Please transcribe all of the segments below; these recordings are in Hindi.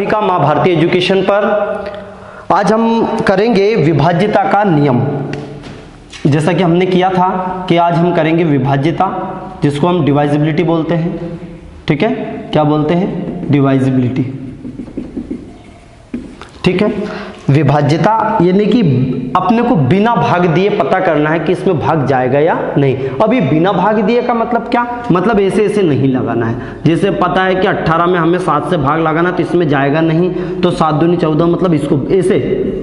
सभी का माँ भारती एजुकेशन पर। आज हम करेंगे विभाज्यता का नियम। जैसा कि हमने किया था कि आज हम करेंगे विभाज्यता, जिसको हम डिवाइजिबिलिटी बोलते हैं। ठीक है, क्या बोलते हैं? डिवाइजिबिलिटी। ठीक है, विभाज्यता यानी कि अपने को बिना भाग दिए पता करना है कि इसमें भाग जाएगा या नहीं। अभी बिना भाग दिए का मतलब क्या? मतलब ऐसे ऐसे नहीं लगाना है। जैसे पता है कि 18 में हमें 7 से भाग लगाना, तो इसमें जाएगा नहीं, तो 7 दूनी 14, मतलब इसको ऐसे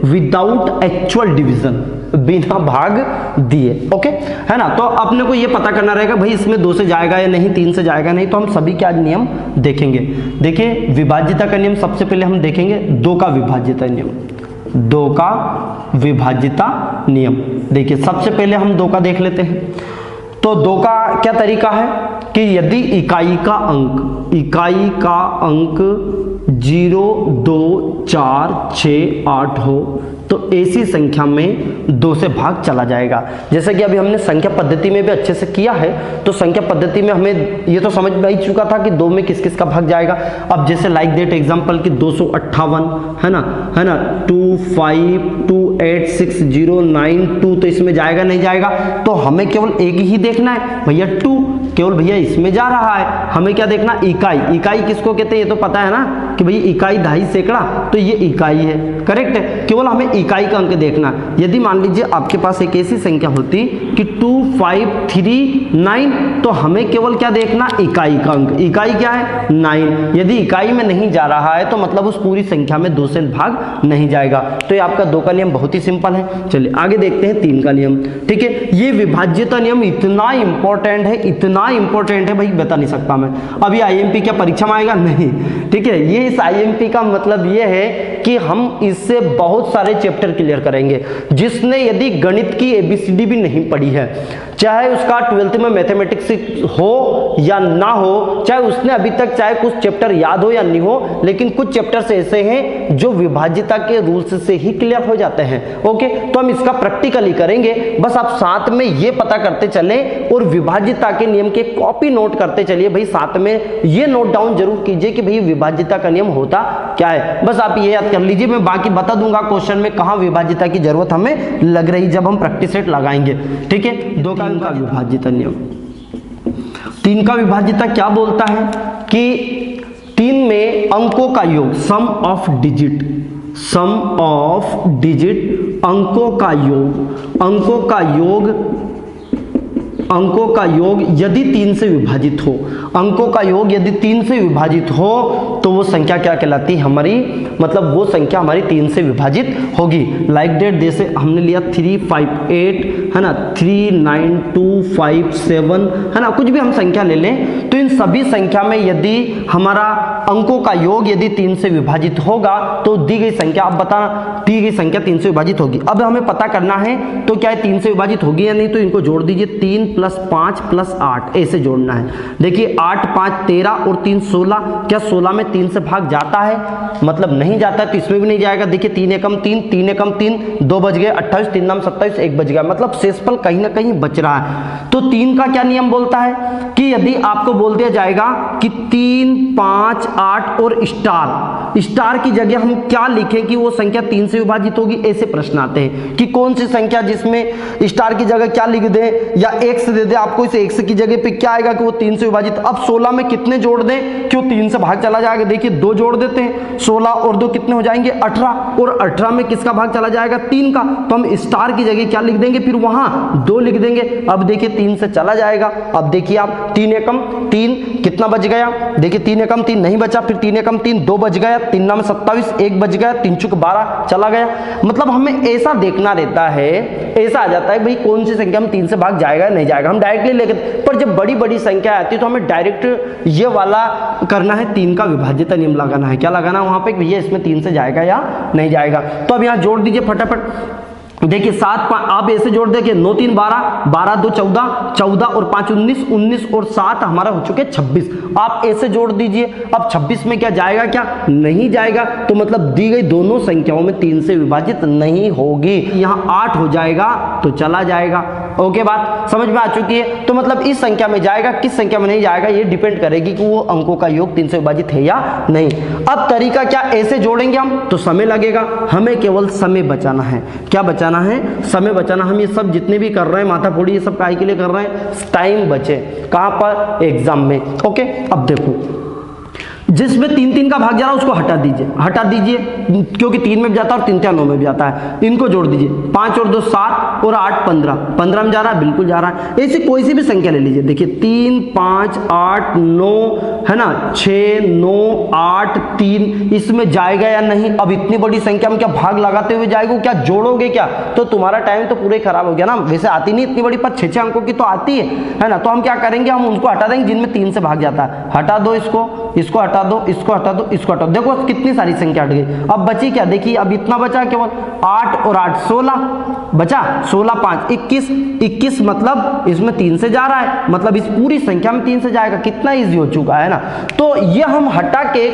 विदाउट एक्चुअल डिवीजन, बिना भाग दिए। ओके, है ना। तो अपने को ये पता करना रहेगा भाई इसमें 2 से जाएगा या नहीं, 3 से जाएगा नहीं। तो हम सभी के आज नियम देखेंगे। देखिए विभाज्यता का नियम सबसे पहले हम देखेंगे 2 का विभाज्यता नियम। 2 का विभाज्यता नियम। देखिए सबसे पहले हम 2 का देख लेते हैं। तो 2 का क्या तरीका है कि यदि इकाई का अंक 0, 2, 4, 6, 8 हो तो ऐसी संख्या में 2 से भाग चला जाएगा। जैसे कि अभी हमने संख्या पद्धति में भी अच्छे से किया है, तो संख्या पद्धति में हमें ये तो समझ में आ चुका था कि 2 में किस किस का भाग जाएगा। अब जैसे लाइक दैट एग्जांपल कि 258 है ना 2, 5, 2, 8, 6, 0, 9, 2, तो इसमें जाएगा नहीं जाएगा। तो हमें केवल एक ही देखना है भैया 2, केवल भैया इसमें जा रहा है। हमें क्या देखना? इकाई किसको कहते हैं ये तो पता है ना कि भैया इकाई 2.5 सैकड़ा, तो ये इकाई है। करेक्ट है, केवल हमें इकाई का अंक देखना। यदि मान लीजिए आपके पास एक ऐसी संख्या होती कि 2, 5, 3, 9, तो हमें केवल क्या देखना? इकाई का अंक। इकाई क्या है? 9। यदि इकाई में नहीं जा रहा है तो मतलब उस पूरी संख्या में 2 से भाग नहीं जाएगा। तो ये आपका 2 का नियम बहुत ही सिंपल है। चलिए आगे देखते हैं 3 का नियम। ठीक है, ये विभाज्यता नियम इतना इंपॉर्टेंट है भाई बता नहीं सकता मैं। अभी आईएमपी क्या परीक्षा में आएगा? नहीं। ठीक है, ये इस आईएमपी का मतलब ये है कि हम इससे बहुत सारे चैप्टर क्लियर करेंगे। जिसने यदि गणित की एबीसीडी भी नहीं पढ़ी है, चाहे उसका 12th में मैथमेटिक्स हो या ना हो, चाहे उसने अभी तक चाहे कुछ चैप्टर याद हो या नहीं हो, लेकिन कुछ चैप्टर्स ऐसे हैं जो विभाज्यता के रूल्स से ही क्लियर हो जाते हैं। ओके, तो हम इसका प्रैक्टिकली करेंगे। बस आप साथ में ये पता करते चलें और विभाज्यता के नियम के कॉपी नोट करते चलिए भाई। साथ में ये नोट डाउन जरूर कीजिए कि भाई विभाज्यता का नियम होता क्या है। बस आप ये याद कर लीजिए, मैं बाकी बता दूंगा क्वेश्चन में कहां विभाज्यता की जरूरत हमें लग रही जब हम प्रैक्टिस सेट लगाएंगे। ठीक है, 2 का विभाज्यता नियम। 3 का विभाज्यता क्या बोलता है कि 3 में अंकों का योग, सम ऑफ डिजिट, अंकों का योग यदि 3 से विभाजित हो, अंकों का योग यदि 3 से विभाजित हो तो वो संख्या क्या कहलाती है हमारी? मतलब वो संख्या हमारी 3 से विभाजित होगी। लाइक दैट जैसे हमने लिया 3, 5, 8 है ना, 3, 9, 2, 5, 7 है ना, कुछ भी हम संख्या ले लें, तो इन सभी संख्या में यदि हमारा अंकों का योग यदि 3 से विभाजित होगा तो दी गई संख्या, आप बताना, दी गई संख्या 3 से विभाजित होगी। अब हमें पता करना है तो क्या है 3 से विभाजित होगी या नहीं, तो इनको जोड़ दीजिए। 3 + 5 + 8 ऐसे जोड़ना है। देखिए 8, 5, 13 और 3, 16। क्या 16 में 3 से भाग जाता है? मतलब नहीं जाता है, तो इसमें भी नहीं जाएगा। देखिए 3 एकम 3, 3 एकम 3, 2 बच गए, 28, 3 नाम 27, 1 बच गया, मतलब शेषफल कहीं ना कहीं बच रहा है। तो 3 का क्या नियम बोलता है कि यदि आपको बोल दिया जाएगा कि 3, 5, 8 और स्टार की जगह हम क्या लिखें कि वो संख्या 3 से विभाजित होगी, ऐसे प्रश्न आते हैं कि कौन सी संख्या जिसमें स्टार की जगह क्या लिख दें, या x दे दे आपको, इस x की जगह पे क्या आएगा कि वो 3 से विभाजित। अब 16 में कितने जोड़ दें क्यों 3 से भाग चला जाएगा? देखिए 2 जोड़ देते हैं, 16 और 2 कितने हो जाएंगे? 18, और 18 में किसका भाग चला जाएगा? 3 का, तो हम स्टार की जगह क्या लिख देंगे, फिर वहां 2 लिख देंगे। अब देखिए 3 से चला जाएगा। अब देखिए आप 3 एकम 3 कितना बच गया? देखिए 3 एकम 3 नहीं बचा, फिर 3 एकम 3 2 बच गया, 3 नाम 27, 1 बच गया, 3 चुक 12 चला गया। मतलब हमें ऐसा देखना रहता है, ऐसा आ जाता है भाई कौन सी संख्या में 3 से भाग जाएगा नहीं जाएगा, हम डायरेक्टली लेके। पर जब बड़ी बड़ी संख्या आती है तो हमें डायरेक्ट ये वाला करना है, 3 का विभाज्यता नियम लगाना है। क्या लगाना है वहां पे? भैया इसमें 3 से जाएगा या नहीं जाएगा। तो अब यहाँ जोड़ दीजिए फटाफट। देखिए 7 आप ऐसे जोड़ देखिए 9 3 12, 12 2 14, 14 और 5 19, 19 और 7 हमारा हो चुके 26। आप ऐसे जोड़ दीजिए। अब 26 में क्या जाएगा, क्या नहीं जाएगा, तो मतलब दी गई दोनों संख्याओं में 3 से विभाजित नहीं होगी। यहाँ 8 हो जाएगा तो चला जाएगा। ओके, बात समझ में आ चुकी है। तो मतलब इस संख्या में जाएगा, किस संख्या में नहीं जाएगा, ये डिपेंड करेगी कि वो अंकों का योग 3 से विभाजित है या नहीं। अब तरीका क्या, ऐसे जोड़ेंगे हम तो समय लगेगा, हमें केवल समय बचाना है। क्या बचाना है, समय बचाना। हम ये सब जितने भी कर रहे हैं माथा फोड़ी, ये सब काहे के लिए कर रहे हैं, टाइम बचे। कहां पर, एग्जाम में। ओके, अब देखो जिसमें 3 3 का भाग जा रहा है उसको हटा दीजिए, हटा दीजिए, क्योंकि 3 में भी जाता है और 3 3 9 में भी जाता है। इनको जोड़ दीजिए, 5 और 2 7 और 8 15, 15 में जा रहा है, बिल्कुल जा रहा है। ऐसी कोई सी भी संख्या ले लीजिए। देखिए 3 5 8 9 है ना, 6 9 8 3, इसमें जाएगा या नहीं। अब इतनी बड़ी संख्या में क्या भाग लगाते हुए जाएगा, क्या जोड़ोगे क्या, तो तुम्हारा टाइम तो पूरा ही खराब हो गया ना। वैसे आती नहीं इतनी बड़ी, पर 6 अंकों की तो आती है ना। तो हम क्या करेंगे, हम उनको हटा देंगे जिनमें 3 से भाग जाता है। हटा दो इसको, इसको हटा दो, इसको हटा दो, इसको हटा दो। देखो कितनी सारी संख्या हट गई। अब बची क्या, देखिए अब इतना बचा केवल 8 और 8 16 बचा, 16 5 21, 21 मतलब इसमें 3 से जा रहा है, मतलब इस पूरी संख्या में 3 से जाएगा। कितना इजी हो चुका है ना। तो ये हम हटा के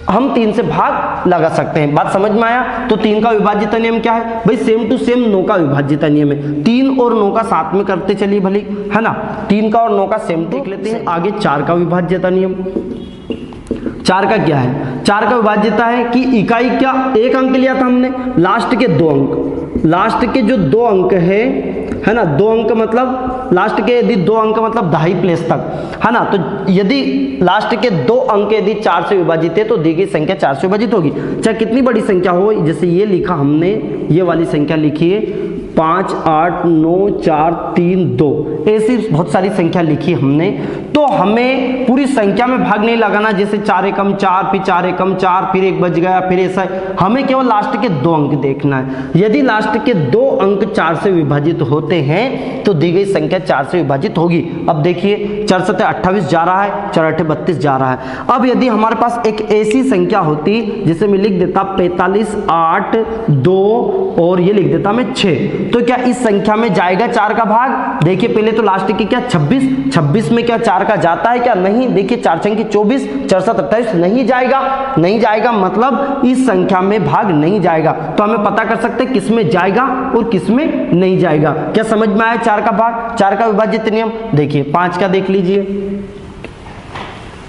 हम 3 से भाग लगा सकते हैं। बात समझ में आया। तो 3 का विभाज्यता नियम क्या है भाई, सेम टू सेम 9 का विभाज्यता नियम है। 3 और 9 का साथ में करते चलिए भली, है ना। 3 का और 9 का सेम देख लेते हैं। आगे 4 का विभाज्यता नियम। 4 का क्या है, 4 का विभाज्यता है कि इकाई क्या, एक अंक लिया था हमने, लास्ट के 2 अंक, लास्ट के जो 2 अंक है ना, 2 अंक मतलब लास्ट के यदि 2 अंक मतलब दहाई प्लेस तक, है ना। तो यदि लास्ट के 2 अंक यदि 4 से विभाजित है तो दी गई संख्या 4 से विभाजित होगी, चाहे कितनी बड़ी संख्या हो। जैसे ये लिखा हमने, ये वाली संख्या लिखी है 5 8 9 4 3 2, ऐसी बहुत सारी संख्या लिखी हमने। तो हमें पूरी संख्या में भाग नहीं लगाना, जैसे 4 एकम 4, फिर 4 एकम 4, फिर 1 बच गया, फिर ऐसा। हमें केवल लास्ट के 2 अंक देखना है। यदि लास्ट के 2 अंक 4 से विभाजित होते हैं तो दी गई संख्या 4 से विभाजित होगी। अब देखिए 4 7 28 जा रहा है, 4 8 32 जा रहा है। अब यदि हमारे पास एक ऐसी संख्या होती जिसे मैं लिख देता 45 8 2 और ये लिख देता मैं 6, तो क्या इस संख्या में जाएगा 4 का भाग। देखिए पहले तो लास्ट की क्या 26, 26 में क्या 4 का जाता है क्या, नहीं। देखिए 4 छंग की 24, 4 7 28, नहीं जाएगा, नहीं जाएगा, मतलब इस संख्या में भाग नहीं जाएगा। तो हमें पता कर सकते हैं किस में जाएगा और किस में नहीं जाएगा। क्या समझ में आया 4 का भाग, 4 का विभाज्यता नियम। देखिए 5 का देख लीजिए।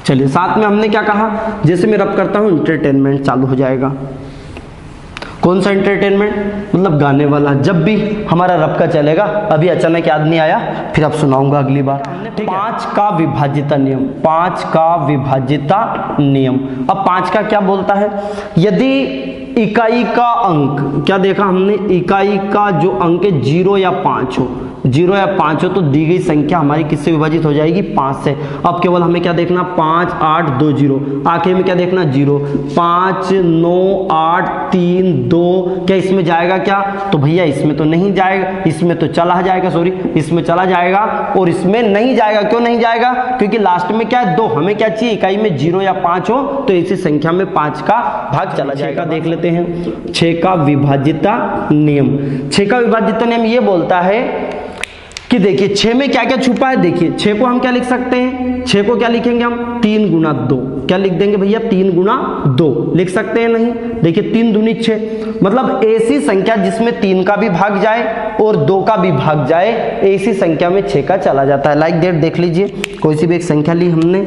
चलिए साथ में हमने क्या कहा, जैसे मैं रब करता हूं एंटरटेनमेंट चालू हो जाएगा। कौन सा एंटरटेनमेंट, मतलब गाने वाला। जब भी हमारा रब का चलेगा, अभी अचानक याद नहीं आया, फिर अब सुनाऊंगा अगली बार। 5 का विभाज्यता नियम, 5 का विभाज्यता नियम। अब 5 का क्या बोलता है, यदि इकाई का अंक, क्या देखा हमने, इकाई का जो अंक 0 या 5 हो, 0 या 5 हो तो दी गई संख्या हमारी किससे विभाजित हो जाएगी, 5 से। अब केवल हमें क्या देखना, 5 8 2 0, आखिर में क्या देखना 0, 5 9 8 3 2, क्या इसमें जाएगा क्या, तो भैया इसमें तो नहीं जाएगा, इसमें तो चला जाएगा, सॉरी इसमें चला जाएगा और इसमें नहीं जाएगा। क्यों नहीं जाएगा, क्योंकि लास्ट में क्या है 2, हमें क्या चाहिए, इकाई में 0 या 5 हो तो इसी संख्या में 5 का भाग चला जाएगा। देख लेते हैं 6 का विभाज्यता नियम। 6 का विभाज्यता नियम ये बोलता है कि देखिए 6 में क्या क्या छुपा है। देखिए 6 को हम क्या लिख सकते हैं, 6 को क्या लिखेंगे हम, 3 गुना 2, क्या लिख देंगे भैया, 3 गुना 2 लिख सकते हैं, नहीं। देखिए 3 दूनी 6, मतलब ऐसी संख्या जिसमें 3 का भी भाग जाए और 2 का भी भाग जाए, ऐसी संख्या में 6 का चला जाता है। लाइक दैट देख लीजिए, कोई सी भी एक संख्या ली हमने,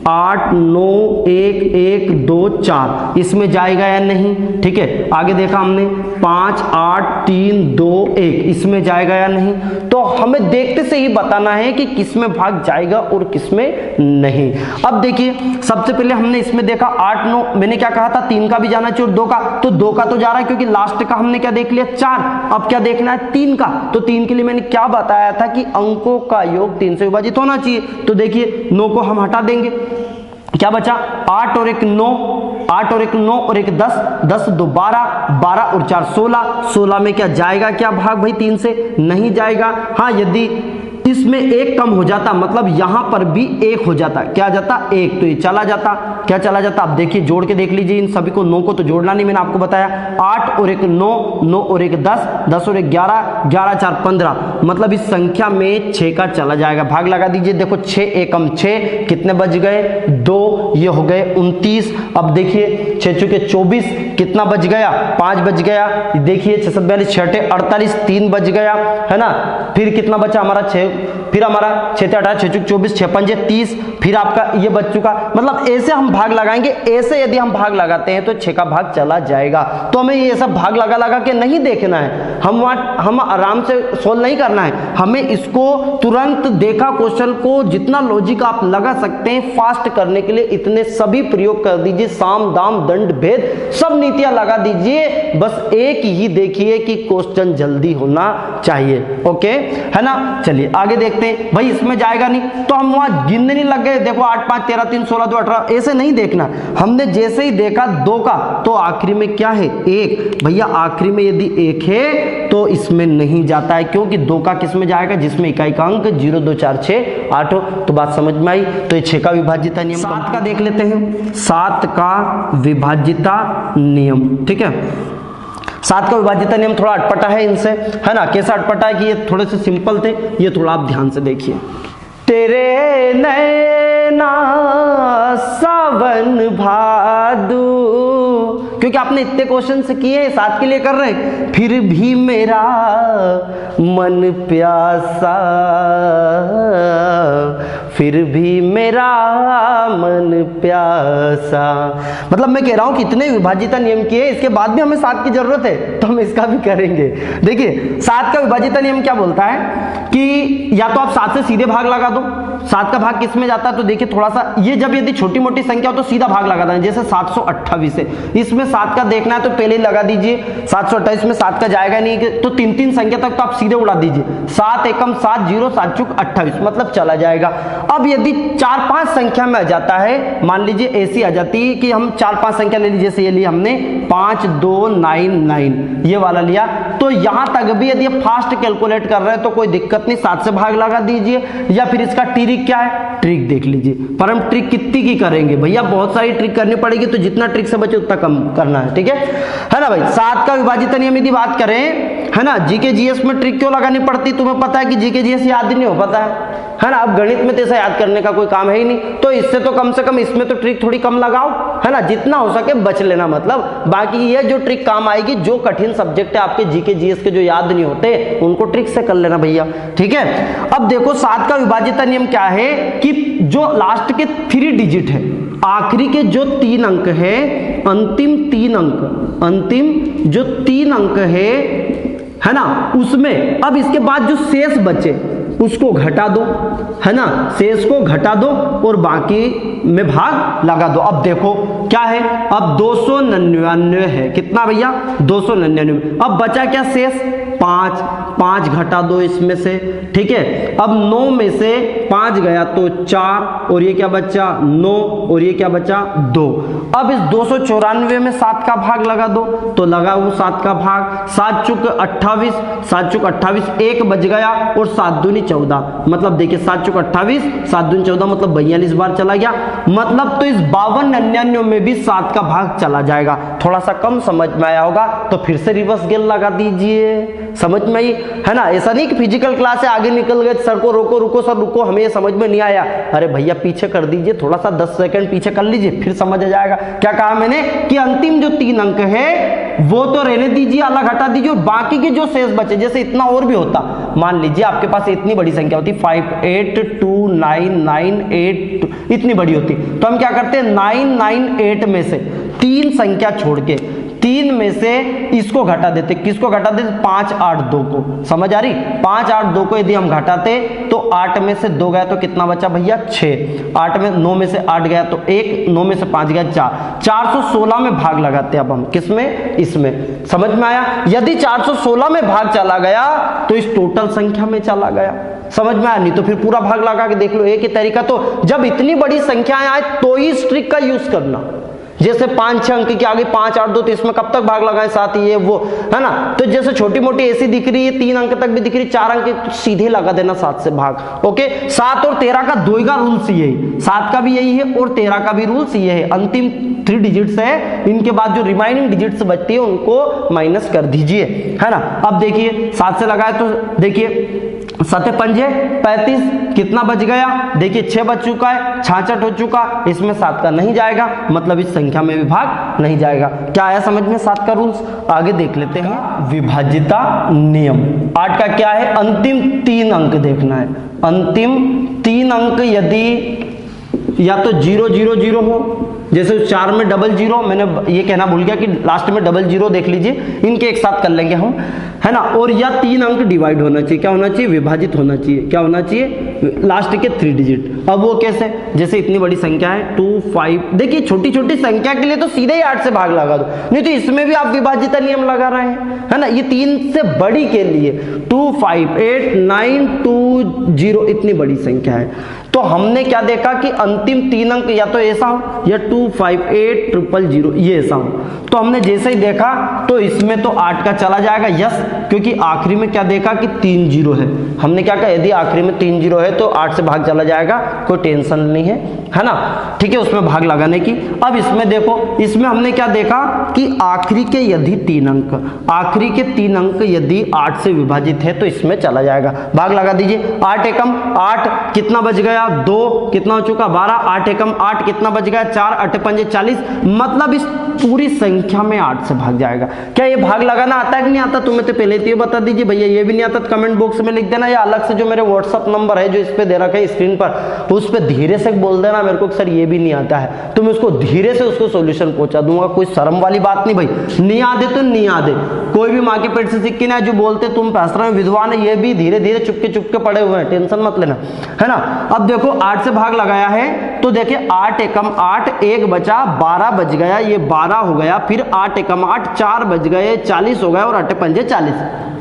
8 9 1 1 2 4, इसमें जाएगा या नहीं, ठीक है। आगे देखा हमने 5 8 3 2 1, इसमें जाएगा या नहीं। तो हमें देखते से ही बताना है कि किसमें भाग जाएगा और किसमें नहीं। अब देखिए सबसे पहले हमने इसमें देखा 8 9, मैंने क्या कहा था 3 का भी जाना चाहिए और 2 का, तो 2 का तो जा रहा है क्योंकि लास्ट का हमने क्या देख लिया 4। अब क्या देखना है 3 का, तो 3 के लिए मैंने क्या बताया था कि अंकों का योग 3 से विभाजित होना चाहिए। तो देखिए 9 को हम हटा देंगे, क्या बचा 8 और 1 9, 8 और 1 9 और 1 10, 10 2 12, 12 और 4 16, 16 में क्या जाएगा क्या भाग भाई 3 से, नहीं जाएगा। हाँ यदि इसमें एक कम हो जाता, मतलब यहां पर भी एक हो जाता, क्या जाता, एक, तो ये चला जाता, क्या चला जाता, अब देखिए जोड़ के देख लीजिए इन सभी को, 9 को तो जोड़ना नहीं, मैंने आपको बताया, 8 और एक 9, 9 और एक 10, 10 और एक 11, 11 4 15, मतलब इस संख्या में 6 का चला जाएगा, भाग लगा दीजिए, देखो 6 एकम 6, कितने बच गए, 2, ये हो गए 29, अब देखिए 6 चुके 24, कितना बच गया, 5 बच गया, देखिए 6 7 42, 6 8 48, 3 बच गया, है ना, फिर कितना बचा हमारा 6, फिर हमारा 6 18, 6 चुक 24, 6 5 30, फिर आपका ये बच चुका, मतलब ऐसे हम भाग लगाएंगे, ऐसे यदि हम भाग लगाते हैं तो 6 का भाग चला जाएगा। तो हमें ये सब भाग लगा लगा के नहीं देखना है, हम आराम से सोल्व नहीं करना है, हमें इसको तुरंत देखा क्वेश्चन को जितना लॉजिक आप लगा सकते हैं फास्ट करने के लिए इतने सभी प्रयोग कर दीजिए, साम दाम दंड भेद सब नीतियां लगा दीजिए, बस एक ही देखिए कि क्वेश्चन जल्दी होना चाहिए। ओके, है ना, चलिए आगे देखते हैं। भाई इसमें जाएगा नहीं तो हम वहां गिनने नहीं लग गए, देखो 8 5 13 3 16 2 18, ऐसे नहीं देखना, हमने जैसे ही देखा 2 का तो आखिरी में क्या है, 1, भैया आखिरी में यदि 1 है तो इसमें नहीं जाता है, क्योंकि 2 का किस में जाएगा, जिसमें इकाई का अंक 0 2 4 6 8 हो, तो बात समझ में आई। तो ये 6 का विभाज्यता नियम, 7 का देख लेते हैं, 7 का विभाज्यता नियम, ठीक है। 7 का विभाज्यता नियम थोड़ा अटपटा है इनसे, है ना, कैसा अटपटा है कि ये थोड़े से सिंपल थे, ये थोड़ा आप ध्यान से देखिए। तेरे नैना सावन भादू, क्योंकि आपने इतने क्वेश्चन से किए, 7 के लिए कर रहे हैं, फिर भी मेरा मन प्यासा, फिर भी मेरा मन प्यासा, मतलब मैं कह रहा हूं कि इतने विभाज्यता नियम किए, इसके बाद भी हमें 7 की जरूरत है तो हम इसका भी करेंगे। देखिए 7 का विभाज्यता नियम क्या बोलता है कि या तो आप 7 से सीधे भाग लगा दो, 7 का भाग किस में जाता है, तो देखिए थोड़ा सा ये जब यदि छोटी मोटी संख्या हो तो सीधा भाग लगा देना, जैसे 728 है, इसमें 7 का देखना है तो पहले ही लगा दीजिए, 728 में 7 का जाएगा नहीं तो 3 संख्या तक तो आप सीधे उड़ा दीजिए, 7 एकम 7 0 7 चुक 28, मतलब चला जाएगा। अब यदि 4 5 संख्या में आ जाता है, मान लीजिए ऐसी आ जाती है कि हम 4 5 संख्या ले लीजिए, जैसे ये लिया हमने 5 2 9 9, ये वाला लिया, तो यहां तक भी यदि फास्ट कैलकुलेट कर रहे हैं तो कोई दिक्कत नहीं, 7 से भाग लगा दीजिए, या फिर इसका ट्रिक क्या है, ट्रिक देख लीजिए, पर हम ट्रिक कितनी की करेंगे भैया, बहुत सारी ट्रिक करनी पड़ेगी, तो जितना ट्रिक से बचे उतना कम करना है, ठीक है ना भाई। 7 का विभाज्यता नियम यदि बात करें, है ना, जीके जीएस में ट्रिक क्यों लगानी पड़ती, तुम्हें पता है कि जीके जीएस याद ही नहीं हो पाता है ना, अब गणित में तो ऐसा याद करने का कोई काम है ही नहीं, तो इससे तो कम से कम इसमें तो ट्रिक थोड़ी कम लगाओ, है ना, जितना हो सके बच लेना, मतलब बाकी ये जो ट्रिक काम आएगी, जो कठिन सब्जेक्ट है आपके जीके जीएस के जो याद नहीं होते उनको ट्रिक से कर लेना भैया, ठीक है। अब देखो 7 का विभाज्यता नियम क्या है कि जो लास्ट के 3 डिजिट है, आखिरी के जो 3 अंक है, अंतिम 3 अंक, अंतिम जो 3 अंक है ना, उसमें अब इसके बाद जो शेष बचे उसको घटा दो, है ना, शेष को घटा दो और बाकी में भाग लगा दो। अब देखो क्या है, अब 299 है, कितना भैया 299, अब बचा क्या शेष 5, 5 घटा दो इसमें से, ठीक है। अब 9 में से 5 गया तो 4, और ये क्या बचा 9, और ये क्या बचा 2। अब इस 294 में 7 का भाग लगा दो, तो लगा वो 7 का भाग, 7 चुक 28, 7 चुक 28, 1 बच गया, और 7 दूनी 14, मतलब देखिए 7 चुक 28, 7 दूनी 14, मतलब 42 बार चला गया, मतलब तो इस 5299 में भी 7 का भाग चला जाएगा। थोड़ा सा कम समझ में आया होगा तो फिर से रिवर्स गेल लगा दीजिए, समझ में आई, है ना, ऐसा नहीं कि फिजिकल क्लास से आगे निकल गए, सर को रोको, रुको सर रुको, हमें ये समझ में नहीं आया, अरे भैया पीछे कर दीजिए, थोड़ा सा 10 सेकंड पीछे कर लीजिए, फिर समझ आ जाएगा। क्या कहा मैंने कि अंतिम जो 3 अंक है वो तो रहने दीजिए, अलग हटा दीजिए, और बाकी के जो शेष बचे, जैसे इतना और भी होता, मान लीजिए आपके पास इतनी बड़ी संख्या होती 5 8 2 9 9 8, इतनी बड़ी होती, तो हम क्या करते हैं 9 9 8 में से 3 संख्या छोड़ के 3 में से इसको घटा देते, किसको घटा देते 5 8 2 को, समझ आ रही, 5 8 2 को यदि हम घटाते तो 8 में से 2 गया तो कितना बचा भैया 6, 8 में 9 में से 8 गया तो 1, 9 में से 5 गया 4, 416 में भाग लगाते अब हम किसमें, इसमें, समझ में आया। यदि 416 में भाग चला गया तो इस टोटल संख्या में चला गया, समझ में आया, नहीं तो फिर पूरा भाग लगा के देख लो, एक ही तरीका, तो जब इतनी बड़ी संख्याएं आए तो ही इस ट्रिक का यूज करना, जैसे 5-6 अंक की आ गई, 5 8 2, तो इसमें कब तक भाग लगाए, 7 ये वो, है ना। तो जैसे छोटी मोटी ऐसी दिख रही है 3 अंक तक भी दिख रही, 4 अंक तो सीधे लगा देना 7 से भाग। ओके, 7 और 13 का दो का रूल्स यही, 7 का भी यही है और 13 का भी रूल्स ये है। अंतिम 3 डिजिट्स है, इनके बाद जो रिमाइनिंग डिजिट्स बचती है उनको माइनस कर दीजिए, है ना। अब देखिए 7 से लगाए तो देखिए 7 पंजे 35, कितना बच गया, देखिए 6 बच चुका है, 66 हो चुका, इसमें 7 का नहीं जाएगा, मतलब इस संख्या में भी भाग नहीं जाएगा। क्या आया समझ में 7 का रूल्स। आगे देख लेते हैं विभाज्यता नियम। 8 का क्या है, अंतिम 3 अंक देखना है। अंतिम 3 अंक यदि या तो 0 0 0 हो, जैसे 4 में डबल 0, मैंने ये कहना भूल गया कि लास्ट में डबल 0 देख लीजिए, इनके एक साथ कर लेंगे हम, है ना। और या 3 अंक डिवाइड होना चाहिए, क्या होना चाहिए, विभाजित होना चाहिए, क्या होना चाहिए, लास्ट के 3 डिजिट। अब वो कैसे, जैसे इतनी बड़ी संख्या है 2 5, देखिए छोटी छोटी संख्या के लिए तो सीधे ही 8 से भाग लगा दो, नहीं तो इसमें भी आप विभाजित नियम लगा रहे हैं, है ना। ये 3 से बड़ी के लिए 2 5 8 9 2 0 इतनी बड़ी संख्या है, तो हमने क्या देखा कि अंतिम 3 अंक या तो ऐसा हो या 2 5 8 0 0 ये ऐसा हो। तो हमने जैसे ही देखा तो इसमें तो 8 का चला जाएगा, यस, क्योंकि आखिरी में क्या देखा कि 3 0 है। हमने क्या कहा, यदि आखिरी में 3 0 है तो 8 से भाग चला जाएगा, कोई टेंशन नहीं है ना, ठीक है, उसमें भाग लगाने की। अब इसमें देखो, इसमें हमने क्या देखा कि आखिरी के यदि 3 अंक, आखिरी के 3 अंक यदि 8 से विभाजित है तो इसमें चला जाएगा, भाग लगा दीजिए। 8 एकम 8, कितना बच गया 2, कितना हो चुका 12, 8 एकम 8, कितना बच गया 4, 8 पंजे 40, मतलब इस पूरी संख्या में 8 से भाग जाएगा। क्या ये भाग लगाना आता है कि नहीं आता, तुम्हें तो पहले तो बता दीजिए भैया, ये भी नहीं आता तो कमेंट बॉक्स में लिख देना, या अलग से जो मेरे व्हाट्सअप नंबर है जो इस पे दे रखा है स्क्रीन पर, उस पे धीरे से बोल देना मेरे को सर ये भी नहीं आता है, तो मैं उसको धीरे से उसको सॉल्यूशन पहुंचा दूंगा। कोई शर्म वाली बात नहीं भाई, नहीं आदे तो नहीं आदे, कोई भी माँ के पेट से सीख के ना, जो बोलते तुम पैसा विद्वान है, ये भी धीरे धीरे चुपके पड़े हुए हैं, टेंशन मत लेना, है ना। अब देखो 8 से भाग लगाया है तो देखिए 8 एकम 8, 1 बचा 12 बच गया, ये 12 हो गया, फिर 8 एकम 8, 4 बच गए 40 हो गया, और 8 पंजे 40,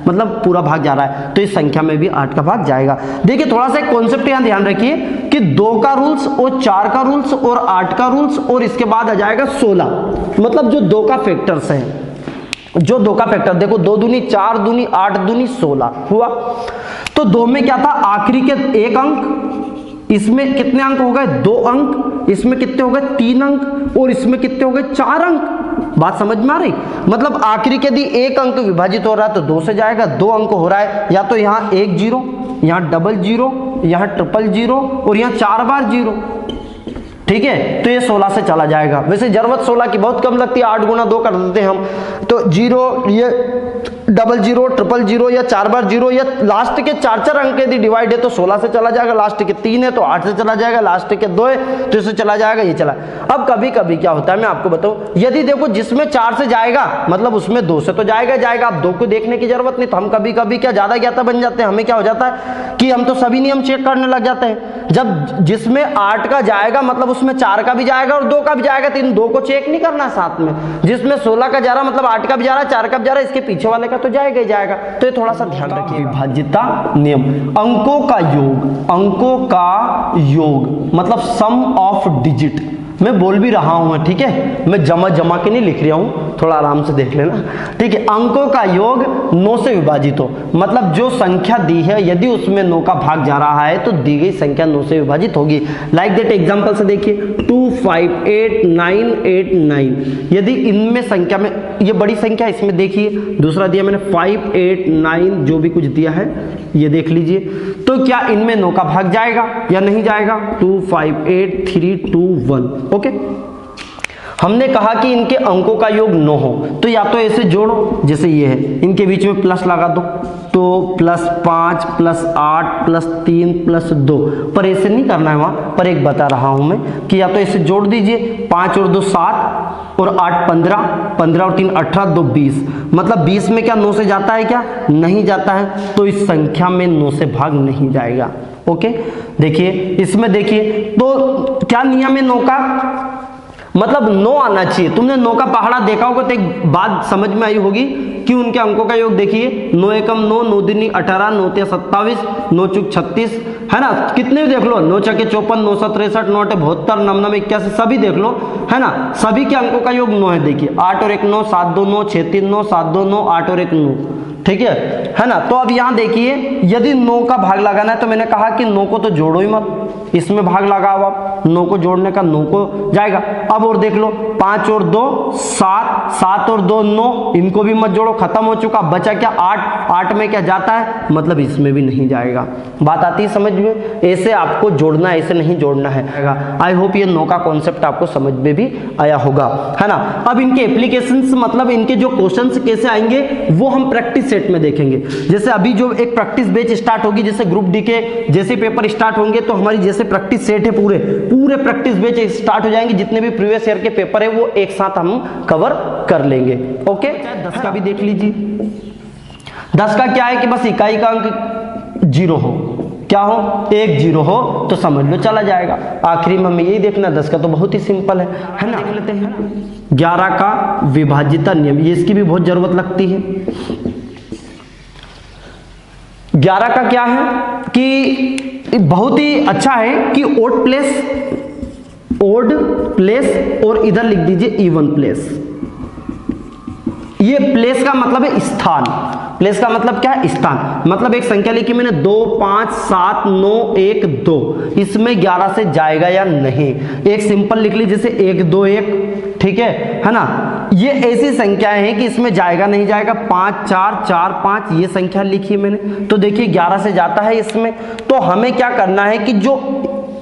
मतलब पूरा भाग जा रहा है, तो इस संख्या में भी 8 का भाग जाएगा। देखिए थोड़ा सा एक कॉन्सेप्ट यहां ध्यान रखिए कि 2 का रूल्स और 4 का रूल्स और 8 का रूल्स और इसके बाद आ जाएगा 16, मतलब जो 2 का फैक्टर्स है, जो 2 का फैक्टर देखो, 2 दूनी 4 दूनी 8 दूनी 16 हुआ। तो 2 में क्या था, आखिरी के 1 अंक, इसमें कितने अंक हो गए 2 अंक, इसमें कितने हो गए 3 अंक, और इसमें कितने हो गए 4 अंक। बात समझ में आ रही, मतलब आखिरी के यदि 1 अंक विभाजित हो रहा है तो 2 से जाएगा, 2 अंक हो रहा है, या तो यहाँ 1 0, यहाँ डबल 0, यहाँ 0 0 और यहाँ 4 बार 0, ठीक है, तो ये 16 से चला जाएगा। वैसे जरूरत 16 की बहुत कम लगती है, 8 गुना 2 कर देते हैं हम, तो 0, ये 0 0 0 0 या 4 बार 0, या लास्ट के 4 अंक यदि डिवाइड है तो 16 से चला जाएगा, लास्ट के 3 है तो 8 से चला जाएगा, लास्ट के 2 है तो इससे चला जाएगा, ये चला। अब कभी कभी क्या होता है मैं आपको बताऊं, यदि देखो जिसमें 4 से जाएगा मतलब उसमें 2 से तो जाएगा जाएगा, अब 2 को देखने की जरूरत नहीं, तो हम कभी कभी क्या ज्यादा ज्ञाता बन जाते हैं, हमें क्या हो जाता है कि हम तो सभी नियम चेक करने लग जाते हैं। जब जिसमें 8 का जाएगा मतलब उसमें 4 का भी जाएगा और 2 का भी जाएगा, तो इन 2 को चेक नहीं करना साथ में। जिसमें 16 का जा रहा मतलब 8 का भी जा रहा है, 4 का भी जा रहा है, इसके पीछे वाले का तो जाएगा ही जाएगा, तो ये थोड़ा सा ध्यान रखिए। विभाज्यता नियम, अंकों का योग, अंकों का योग मतलब सम ऑफ डिजिट, मैं बोल भी रहा हूं, ठीक है, मैं जमा के नहीं लिख रहा हूं, थोड़ा आराम से देख लेना, ठीक है। अंकों का योग 9 से विभाजित हो, मतलब जो संख्या दी है यदि उसमें 9 का भाग जा रहा है तो दी गई संख्या 9 से विभाजित होगी। लाइक दैट एग्जांपल से देखिए 2 5 8 9 8 9, यदि इनमें संख्या में ये बड़ी संख्या, इसमें देखिए दूसरा दिया मैंने 5 8 9, जो भी कुछ दिया है ये देख लीजिए, तो क्या इनमें 9 का भाग जाएगा या नहीं जाएगा, 2 5 8 3 2 1, ओके। हमने कहा कि इनके अंकों का योग 9 हो, तो या तो ऐसे जोड़ो जैसे ये है, इनके बीच में प्लस लगा दो, तो +5 +8 +3 +2, पर ऐसे नहीं करना है वहां पर, एक बता रहा हूं मैं कि या तो ऐसे जोड़ दीजिए, 5 और 2 7 और 8 15, 15 और 3 18, 2 20, मतलब 20 में क्या 9 से जाता है, क्या नहीं जाता है, तो इस संख्या में 9 से भाग नहीं जाएगा, ओके। देखिए इसमें देखिए तो क्या नियम है 9 का, मतलब 9 आना चाहिए। तुमने 9 का पहाड़ा देखा होगा तो एक बात समझ में आई होगी कि उनके अंकों का योग देखिए, 9 एकम 9, 9 दूनी 18, 9 तिया 27, 9 चौक 36, है ना, कितने भी देख लो, 9 छके 54, 9 7 63, 9 8 72, 9 9 81, सभी देख लो, है ना, सभी के अंकों का योग 9 है। देखिए 8 और 1 9, 7 2 9, 6 3 9, 7 2 9, 8 और 1 9, ठीक है ना। तो अब यहाँ देखिए यदि 9 का भाग लगाना है तो मैंने कहा कि 9 को तो जोड़ो ही मत, इसमें भाग लगाओ आप, 9 को जोड़ने का 9 को जाएगा। अब और देख लो 5 और 2 7, 7 और 2 9, इनको भी मत जोड़ो, खत्म हो चुका। बचा क्या 8, 8 में क्या जाता है, मतलब इसमें भी नहीं जाएगा। बात आती है समझ में, ऐसे आपको जोड़ना है, ऐसे नहीं जोड़ना है। आई होप ये 9 का कॉन्सेप्ट आपको समझ में भी आया होगा, है ना। अब इनके एप्लीकेशंस, मतलब इनके जो क्वेश्चंस कैसे आएंगे वो हम प्रैक्टिस सेट में देखेंगे। जैसे अभी जो एक प्रैक्टिस बैच स्टार्ट होगी, जैसे ग्रुप डी के जैसे पेपर स्टार्ट होंगे तो हमारी जैसे प्रैक्टिस सेट है पूरे प्रैक्टिस बैच स्टार्ट हो जाएंगे, जितने भी प्रीवियस ईयर के पेपर है वो एक साथ हम कवर कर लेंगे। ओके, 10 का भी देख लीजिए। 10 का क्या है कि बस इकाई का अंक 0 हो, क्या हो, 1 0 हो तो समझ लो चला जाएगा। आखिरी में हमें यही देखना, 10 का तो बहुत ही सिंपल है ना। देख लेते हैं 11 का विभाज्यता नियम, ये इसकी भी बहुत जरूरत लगती है। 11 का क्या है कि बहुत ही अच्छा है कि ओड प्लेस और इधर लिख दीजिए इवन प्लेस। ये प्लेस का मतलब है स्थान, प्लेस का मतलब क्या है, स्थान। मतलब एक संख्या लिखी मैंने 2 5 7 9 1 2, इसमें 11 से जाएगा या नहीं। एक सिंपल लिख ली जैसे 1 2 1, ठीक है ना। ये ऐसी संख्याएं हैं कि इसमें जाएगा नहीं जाएगा। 5 4 4 5 ये संख्या लिखी मैंने, तो देखिए 11 से जाता है इसमें। तो हमें क्या करना है कि जो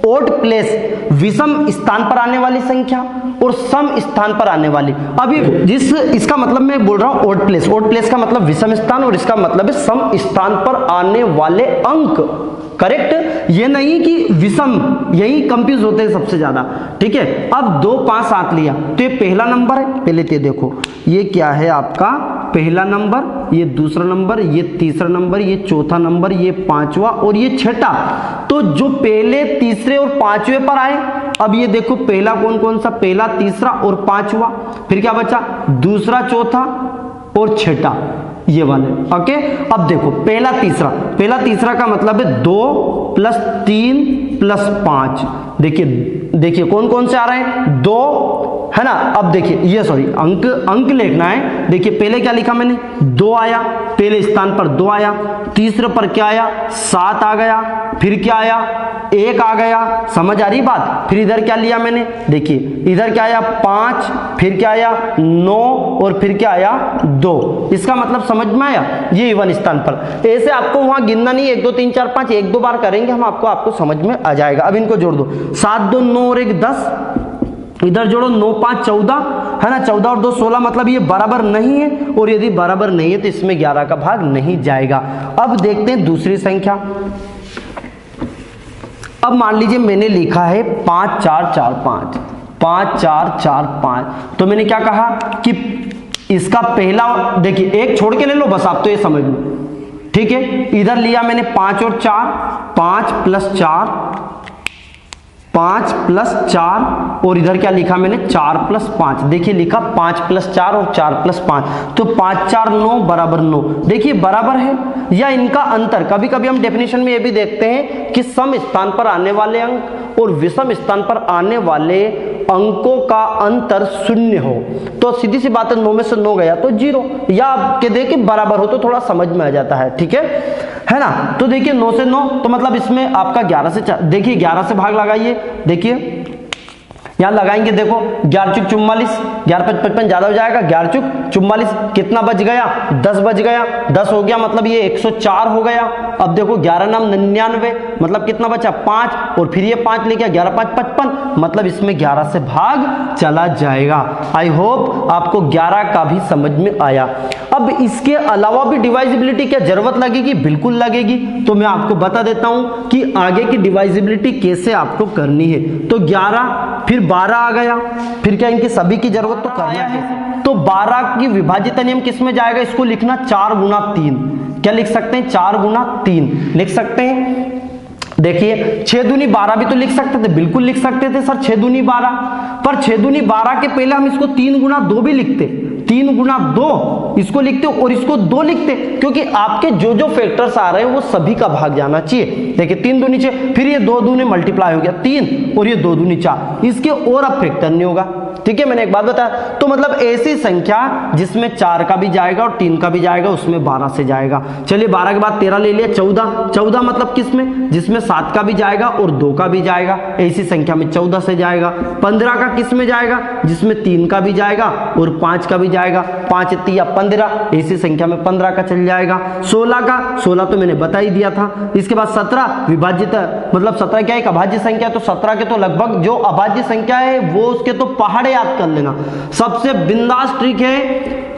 ओड प्लेस, विषम स्थान पर आने वाली संख्या और सम स्थान पर आने वाली, अभी जिस इसका मतलब मैं बोल रहा हूं ओड प्लेस का मतलब विषम स्थान और इसका मतलब है सम स्थान पर आने वाले अंक, करेक्ट। ये नहीं कि विषम, यही कंफ्यूज होते हैं सबसे ज्यादा, ठीक है। अब 2 5 7 लिया तो ये पहला नंबर है, पहले तो देखो ये क्या है आपका पहला नंबर, ये दूसरा नंबर, ये तीसरा नंबर, ये चौथा नंबर, ये पांचवा और ये छठा। तो जो पहले तीसरे और पांचवे पर आए, अब ये देखो पहला कौन कौन सा, पहला तीसरा और पांचवा, फिर क्या बचा दूसरा चौथा और छठा, ये वाले। ओके, अब देखो पहला तीसरा का मतलब है 2 + 3 + 5। देखिए कौन कौन से आ रहे हैं, 2, है ना। अब देखिए ये सॉरी अंक लिखना है। देखिए पहले क्या लिखा मैंने, 2 आया, पहले स्थान पर 2 आया, तीसरे पर क्या आया 7 आ गया, फिर क्या आया 1 आ गया, समझ आ रही बात। फिर इधर क्या लिया मैंने, देखिए इधर क्या आया 5, फिर क्या आया 9 और फिर क्या आया 2। इसका मतलब समझ में आया, ये इवन स्थान पर। ऐसे आपको वहां गिनना नहीं, 1 2 3 4 5 1 2 बार करेंगे हम, आपको समझ में आ जाएगा। अब इनको जोड़ दो, 7 2 9 और 1 10, इधर जोड़ो 9 5 14, है ना, 14 और 2 16, मतलब ये बराबर नहीं है, और यदि बराबर नहीं है तो इसमें 11 का भाग नहीं जाएगा। अब देखते हैं दूसरी संख्या। अब मान लीजिए मैंने लिखा है 5 4 4 5, 5 4 4 5, तो मैंने क्या कहा कि इसका पहला, देखिए एक छोड़ के ले लो बस, आप तो ये समझ लो, ठीक है। इधर लिया मैंने 5 और 4, 5 + 4, 5 + 4, और इधर क्या लिखा मैंने 4 + 5। देखिए लिखा 5 + 4 और 4 + 5, तो 5 4 9 बराबर 9। देखिए बराबर है या इनका अंतर। कभी कभी हम डेफिनेशन में ये भी देखते हैं कि सम स्थान पर आने वाले अंक और विषम स्थान पर आने वाले अंकों का अंतर 0 हो, तो सीधी सी बात है 9 में से 9 गया तो 0, या आपके देखिए बराबर हो तो थोड़ा समझ में आ जाता है, ठीक है ना। तो देखिए 9 से 9, तो मतलब इसमें आपका 11 से, देखिए 11 से भाग लगाइए, देखिए यहां लगाएंगे, देखो 11 चुक 44, 11 5 55 ज्यादा हो जाएगा, 11 चुक 44 कितना बच गया 10 बच गया, 10 हो गया मतलब ये 104 हो गया। अब देखो 11 नाम 99, मतलब कितना बचा 5, और फिर ये 5 ले गया, 11 5 55, मतलब इसमें 11 से भाग चला जाएगा। आई होप आपको 11 का भी समझ में आया। अब इसके अलावा भी डिवाइजिबिलिटी क्या जरूरत लगेगी, बिल्कुल लगेगी। तो मैं आपको बता देता हूं कि आगे की डिवाइजिबिलिटी कैसे आपको करनी है। तो 11 फिर 12 आ गया, फिर क्या इनकी सभी की जरूरत तो करना है। तो 12 की विभाज्यता नियम किस में जाएगा, इसको लिखना 4 × 3। क्या लिख सकते हैं 4 × 3 लिख सकते हैं। देखिए 6 दूनी 12 भी तो लिख सकते थे, बिल्कुल लिख सकते थे सर 6 दूनी 12, पर 6 दूनी 12 के पहले हम इसको 3 गुना 2 भी लिखते, 3 गुना 2 इसको लिखते और इसको 2 लिखते, क्योंकि आपके जो जो फैक्टर्स आ रहे हैं वो सभी का भाग जाना चाहिए। देखिए 3 दूनी 6, फिर ये 2 दूनी मल्टीप्लाई हो गया 3 और ये 2 दूनी 4, इसके और अब फैक्टर नहीं होगा। ठीक है, मैंने एक बात बताया, तो मतलब ऐसी संख्या जिसमें 4 का भी जाएगा और 3 का भी जाएगा उसमें 12 से जाएगा। चलिए 12 के बाद 13 ले लिया, 14 मतलब किसमें, जिसमें 7 का भी जाएगा और 2 का भी जाएगा, ऐसी संख्या में 14 से जाएगा। 15 का किस में जाएगा, जिसमें 3 का भी जाएगा और 5 का भी जाएगा, 5 3 15, ऐसी संख्या में 15 का चल जाएगा। 16 तो मैंने बता ही दिया था। इसके बाद 17 विभाजित, मतलब 17 क्या है, एक अभाज्य संख्या है, तो 17 के तो लगभग जो अभाज्य संख्या है वो उसके तो पहाड़े याद कर लेना। सबसे बिंदास ट्रिक है,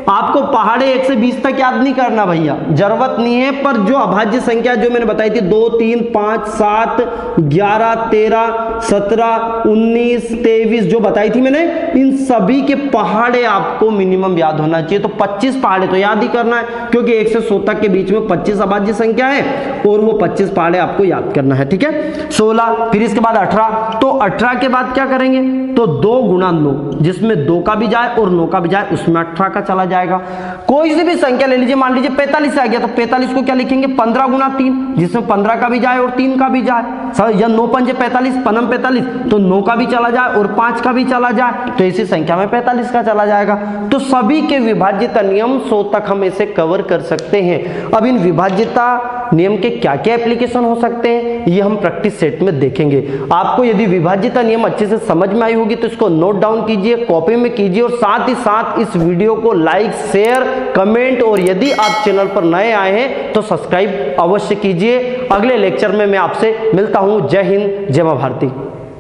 आपको पहाड़े 1 से 20 तक याद नहीं करना भैया, जरूरत नहीं है, पर जो अभाज्य संख्या जो मैंने बताई थी 2 3 5 7 11 13 17 19 23 जो बताई थी मैंने, इन सभी के पहाड़े आपको मिनिमम याद होना चाहिए। तो 25 पहाड़े तो याद ही करना है, क्योंकि 1 से 100 तक के बीच में 25 अभाज्य संख्या है और वो 25 पहाड़े आपको याद करना है। ठीक है, 16, फिर इसके बाद 18, तो 18 के बाद क्या करेंगे, तो 2 गुना 9, जिसमें 2 का भी जाए और 9 का भी जाए उसमें 18 का चला जाएगा। कोई सी भी संख्या ले लीजिए, मान लीजिए 45 आ गया, तो 45 को क्या लिखेंगे, 15 गुना 3, जिसमें 15 का भी जाए और 3 का भी जाए, या 9 पंजे 45, 45, तो 9 का भी चला जाए और 5 का भी चला जाए, तो इसी संख्या में 45 का चला जाएगा। तो सभी के विभाज्यता नियम 100 तक हम इसे कवर कर सकते हैं। अब इन विभाज्यता नियम के क्या क्या एप्लीकेशन हो सकते हैं ये हम प्रैक्टिस सेट में देखेंगे। आपको यदि विभाज्यता नियम अच्छे से समझ में आई होगी तो इसको नोट डाउन कीजिए, कॉपी में कीजिए, और साथ ही साथ इस वीडियो को लाइक शेयर कमेंट, और यदि आप चैनल पर नए आए हैं तो सब्सक्राइब अवश्य कीजिए। अगले लेक्चर में मैं आपसे मिलता हूं। जय हिंद, जय मां भारती।